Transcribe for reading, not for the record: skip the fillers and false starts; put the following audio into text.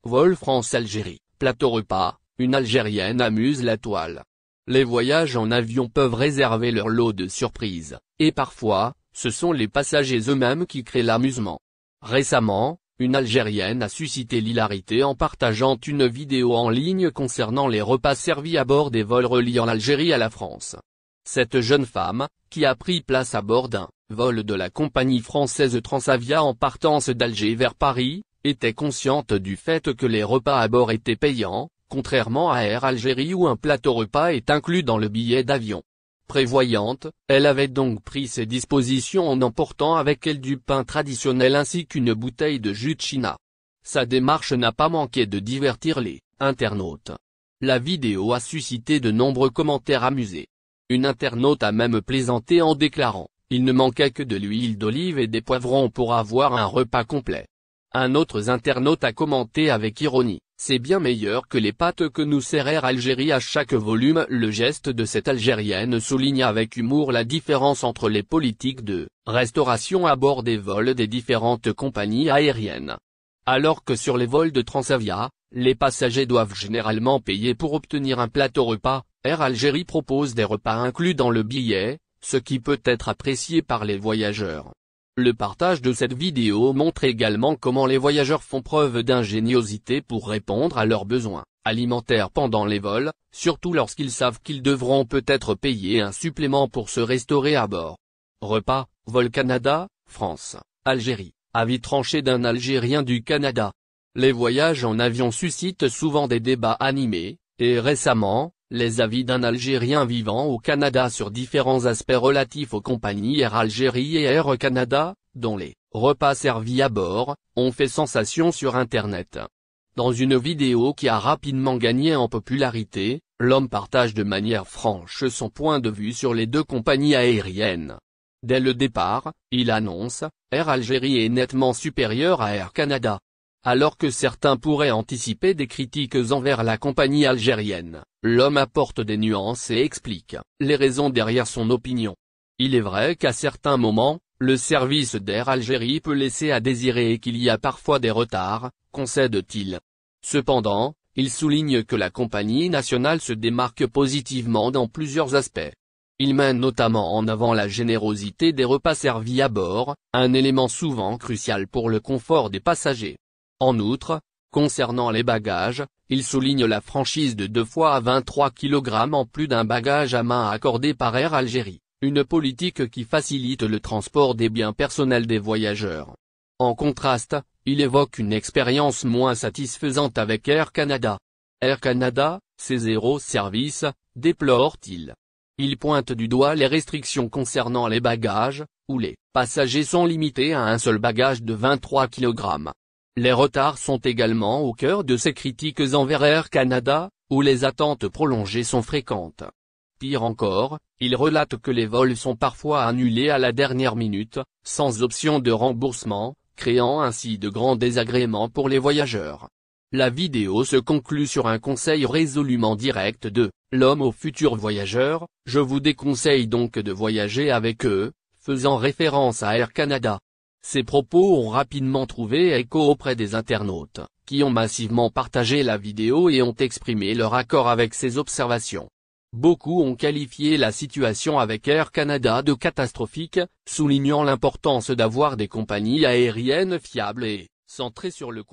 Vol France-Algérie, plateau repas, une Algérienne amuse la toile. Les voyages en avion peuvent réserver leur lot de surprises, et parfois, ce sont les passagers eux-mêmes qui créent l'amusement. Récemment, une Algérienne a suscité l'hilarité en partageant une vidéo en ligne concernant les repas servis à bord des vols reliant l'Algérie à la France. Cette jeune femme, qui a pris place à bord d'un vol de la compagnie française Transavia en partance d'Alger vers Paris, était consciente du fait que les repas à bord étaient payants, contrairement à Air Algérie où un plateau repas est inclus dans le billet d'avion. Prévoyante, elle avait donc pris ses dispositions en emportant avec elle du pain traditionnel ainsi qu'une bouteille de jus de China. Sa démarche n'a pas manqué de divertir les internautes. La vidéo a suscité de nombreux commentaires amusés. Une internaute a même plaisanté en déclarant « Il ne manquait que de l'huile d'olive et des poivrons pour avoir un repas complet ». Un autre internaute a commenté avec ironie « C'est bien meilleur que les pâtes que nous sert Air Algérie à chaque volume ». Le geste de cette Algérienne souligne avec humour la différence entre les politiques de restauration à bord des vols des différentes compagnies aériennes. Alors que sur les vols de Transavia, les passagers doivent généralement payer pour obtenir un plateau repas, Air Algérie propose des repas inclus dans le billet, ce qui peut être apprécié par les voyageurs. Le partage de cette vidéo montre également comment les voyageurs font preuve d'ingéniosité pour répondre à leurs besoins alimentaires pendant les vols, surtout lorsqu'ils savent qu'ils devront peut-être payer un supplément pour se restaurer à bord. Repas, vol Canada, France, Algérie, avis tranché d'un Algérien du Canada. Les voyages en avion suscitent souvent des débats animés, et récemment, les avis d'un Algérien vivant au Canada sur différents aspects relatifs aux compagnies Air Algérie et Air Canada, dont les repas servis à bord, ont fait sensation sur Internet. Dans une vidéo qui a rapidement gagné en popularité, l'homme partage de manière franche son point de vue sur les deux compagnies aériennes. Dès le départ, il annonce « Air Algérie est nettement supérieur à Air Canada ». Alors que certains pourraient anticiper des critiques envers la compagnie algérienne, l'homme apporte des nuances et explique les raisons derrière son opinion. Il est vrai qu'à certains moments, le service d'Air Algérie peut laisser à désirer et qu'il y a parfois des retards, concède-t-il. Cependant, il souligne que la compagnie nationale se démarque positivement dans plusieurs aspects. Il met notamment en avant la générosité des repas servis à bord, un élément souvent crucial pour le confort des passagers. En outre, concernant les bagages, il souligne la franchise de 2 fois à 23 kg en plus d'un bagage à main accordé par Air Algérie, une politique qui facilite le transport des biens personnels des voyageurs. En contraste, il évoque une expérience moins satisfaisante avec Air Canada. Air Canada, c'est zéro service, déplore-t-il. Il pointe du doigt les restrictions concernant les bagages, où les passagers sont limités à un seul bagage de 23 kg. Les retards sont également au cœur de ces critiques envers Air Canada, où les attentes prolongées sont fréquentes. Pire encore, il relate que les vols sont parfois annulés à la dernière minute, sans option de remboursement, créant ainsi de grands désagréments pour les voyageurs. La vidéo se conclut sur un conseil résolument direct de l'homme aux futurs voyageurs, « Je vous déconseille donc de voyager avec eux », faisant référence à Air Canada. Ces propos ont rapidement trouvé écho auprès des internautes, qui ont massivement partagé la vidéo et ont exprimé leur accord avec ces observations. Beaucoup ont qualifié la situation avec Air Canada de catastrophique, soulignant l'importance d'avoir des compagnies aériennes fiables et centrées sur le